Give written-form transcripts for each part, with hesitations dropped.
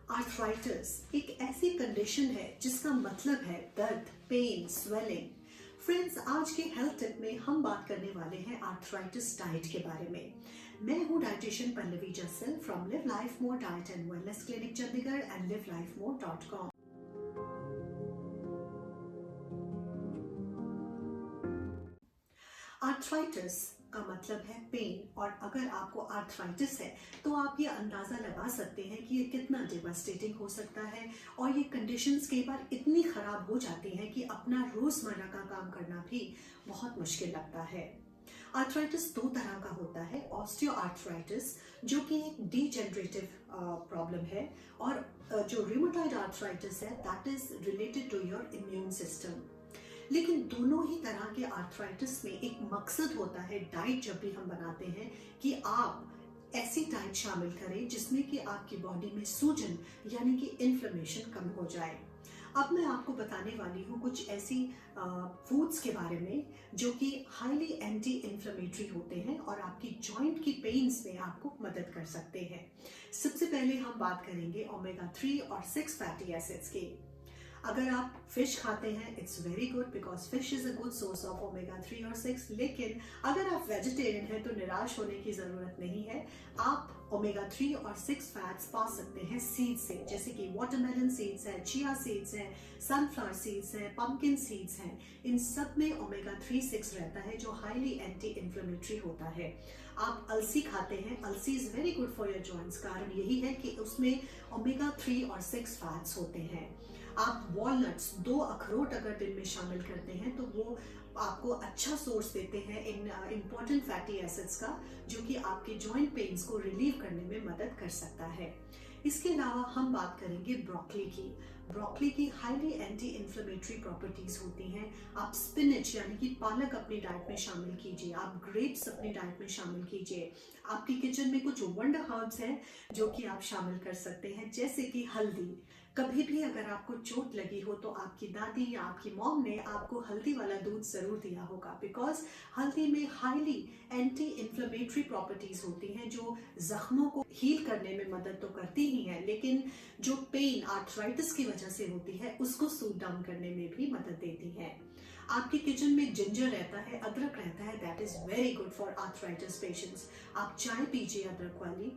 Arthritis एक ऐसी condition है जिसका मतलब है दर्द, पेन, स्वेलिंग। फ्रेंड्स, आज के हेल्थ टिप में हम बात करने वाले हैं आर्थराइटिस डाइट के बारे में। मैं हूं dietitian Pallavi Jassal from live life more diet and wellness clinic Chandigarh and livelifemore.com। Arthritis का मतलब है पेन, और अगर आपको आर्थराइटिस है तो आप ये अंदाजा लगा सकते हैं कि ये कितना डिवास्टेटिंग हो सकता है। और ये कंडीशंस कई बार इतनी खराब हो जाती हैं कि अपना रोजमर्रा का काम करना भी बहुत मुश्किल लगता है। आर्थराइटिस दो तरह का होता है, ऑस्टियोआर्थराइटिस जो कि एक डीजेनरेटिव प्रॉब्लम है, और जो रूमेटॉइड आर्थराइटिस है that is related to your immune system. लेकिन दोनों ही तरह के आर्थराइटिस में एक मकसद होता है डाइट जब भी हम बनाते हैं कि आप ऐसी डाइट शामिल करें जिसमें कि आपकी बॉडी में सूजन यानी कि इन्फ्लेमेशन कम हो जाए। अब मैं आपको बताने वाली हूँ कुछ ऐसी फूड्स के बारे में जो कि हाईली एंटी इन्फ्लेमेटरी होते हैं और आपकी जॉइंट की पेन्स में आपको मदद कर सकते हैं। सबसे पहले हम बात करेंगे ओमेगा 3 और 6 फैटी एसिड्स की। अगर आप फिश खाते हैं it's very good because fish is a good source of omega 3 और 6। लेकिन अगर आप वेजिटेरियन हैं तो निराश होने की जरूरत नहीं है। आप ओमेगा 3 और 6 फैट्स पा सकते हैं सीड से, जैसे कि वाटरमेलन सीड्स हैं, चिया सीड्स हैं, सनफ्लावर सीड्स हैं, पंपकिन सीड्स हैं। इन सब में ओमेगा 3, 6 रहता है जो हाईली एंटी इन्फ्लेमेटरी होता है। आप अलसी खाते हैं, अलसी is very good for your joints. कारण यही है कि उसमें ओमेगा 3 और 6 फैट्स होते हैं। आप वॉलनट्स, 2 अखरोट अगर दिन में शामिल करते हैं तो वो आपको अच्छा सोर्स देते हैं इन इम्पॉर्टेंट फैटी एसिड्स का, जो कि आपके जॉइंट पेन्स को रिलीव करने में मदद कर सकता है। इसके अलावा हम बात करेंगे ब्रोकली की। ब्रोकली की हाईली एंटी इन्फ्लेमेटरी प्रॉपर्टीज होती हैं। आप स्पिनच यानी कि पालक अपनी डाइट में शामिल कीजिए, आप ग्रेप्स अपनी डाइट में शामिल कीजिए। आपकी किचन में कुछ वंडर हर्ब्स हैं जो कि आप शामिल कर सकते हैं, जैसे कि हल्दी। कभी भी अगर आपको चोट लगी हो तो आपकी दादी या आपकी मॉम ने आपको हल्दी वाला दूध जरूर दिया होगा, बिकॉज हल्दी में हाईली एंटी इन्फ्लेमेटरी प्रॉपर्टीज होती हैं जो जख्मों को हील करने में मदद तो करती ही हैं, लेकिन जो पेन आर्थराइटिस की वजह से होती है उसको सूट डाउन करने में भी मदद देती हैं। आपके किचन में जिंजर रहता है, अदरक रहता है, that is very good for arthritis patients. आप चाय पीजिए अदरक वाली,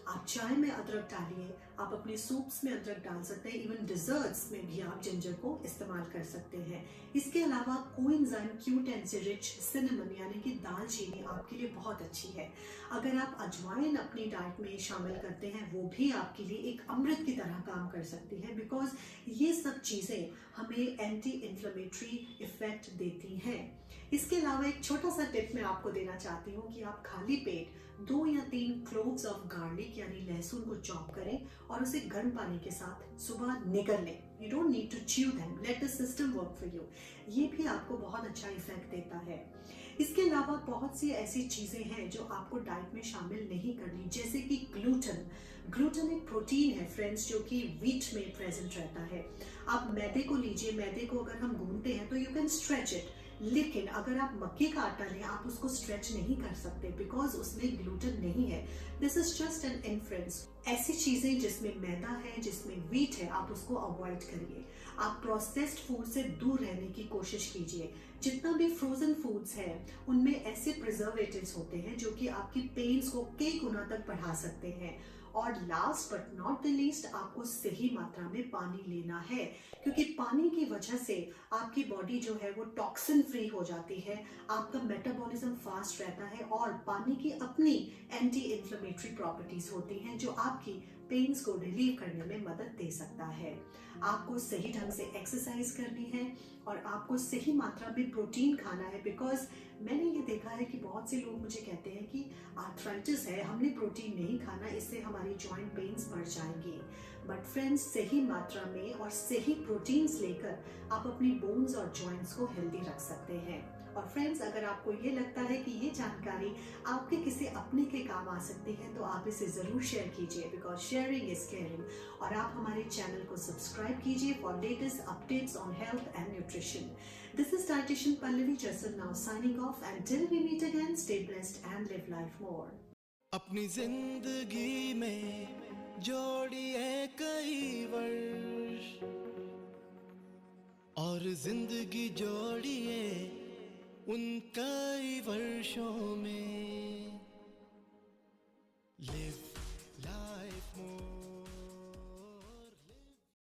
आप चाय में अदरक डालिए, आप अपने सूप्स में अदरक डाल सकते हैं, इवन डिजर्ट्स में भी आप जिंजर को इस्तेमाल कर सकते हैं। इसके अलावा कोएंजाइम Q10 रिच सिनेमन यानी कि दालचीनी आपके लिए बहुत अच्छी है। अगर आप अजवाइन अपनी डाइट में शामिल करते हैं वो भी आपके लिए एक अमृत की तरह काम कर सकती है, बिकॉज ये सब चीजें हमें एंटी इन्फ्लेमेटरी इफेक्ट देती हैं। इसके अलावा एक छोटा सा टिप मैं आपको देना चाहती हूँ कि आप खाली पेट 2 या 3 क्लोव्स ऑफ गार्लिक यानी लहसुन को चॉप करें और उसे गर्म पानी के साथ सुबह निगल लें। You don't need to chew them, let the system work for you. ये भी आपको बहुत अच्छा इफेक्ट देता है। इसके अलावा बहुत सी ऐसी चीजें हैं जो आपको डाइट में शामिल नहीं करनी, जैसे कि ग्लूटन। ग्लूटन एक प्रोटीन है फ्रेंड्स जो कि व्हीट में प्रेजेंट रहता है। आप मैदे को लीजिए, मैदे को अगर हम गूंथते हैं तो यू कैन स्ट्रेच इट, लेकिन अगर आप मक्के का आटा लें आप उसको स्ट्रेच नहीं कर सकते बिकॉज उसमें ग्लूटेन नहीं है। This is just an inference. ऐसी चीजें जिसमें मैदा है, जिसमें व्हीट है, आप उसको अवॉइड करिए। आप प्रोसेस्ड फूड से दूर रहने की कोशिश कीजिए। जितना भी फ्रोजन फूड्स हैं उनमें ऐसे प्रिजर्वेटिव्स होते हैं जो कि आपकी पेन्स को कई गुना तक बढ़ा सकते हैं। और last but not the least, आपको सही मात्रा में पानी लेना है, क्योंकि पानी की वजह से आपकी बॉडी जो है वो टॉक्सिन फ्री हो जाती है, आपका मेटाबॉलिज्म फास्ट रहता है, और पानी की अपनी एंटी इन्फ्लेमेटरी प्रॉपर्टीज होती हैं जो आपकी पेन्स को रिलीव करने में मदद दे सकता है। आपको सही ढंग से एक्सरसाइज करनी है और आपको सही मात्रा में प्रोटीन खाना है, बिकॉज मैंने ये देखा है कि बहुत से लोग मुझे कहते हैं कि आर्थराइटिस है, हमने प्रोटीन नहीं खाना, इससे हमारी जॉइंट पेन्स बढ़ जाएंगी। बट फ्रेंड्स, सही मात्रा में और सही प्रोटीन्स लेकर आप अपनी बोन्स और जॉइंट्स को हेल्दी रख सकते हैं। और फ्रेंड्स, अगर आपको ये लगता है कि ये जानकारी आपके किसी अपने के काम आ सकती है तो आप इसे जरूर शेयर कीजिए, बिकॉज शेयरिंग इज केयरिंग। और आप हमारे चैनल को सब्सक्राइब कीजिए for latest updates on health and nutrition. This is dietitian Pallavi Jassal now signing off, and till we meet again, stay blessed and live life more. अपनी जिंदगी में जोड़िए कई और जिंदगी जोड़िए उन कई वर्षों में। Live life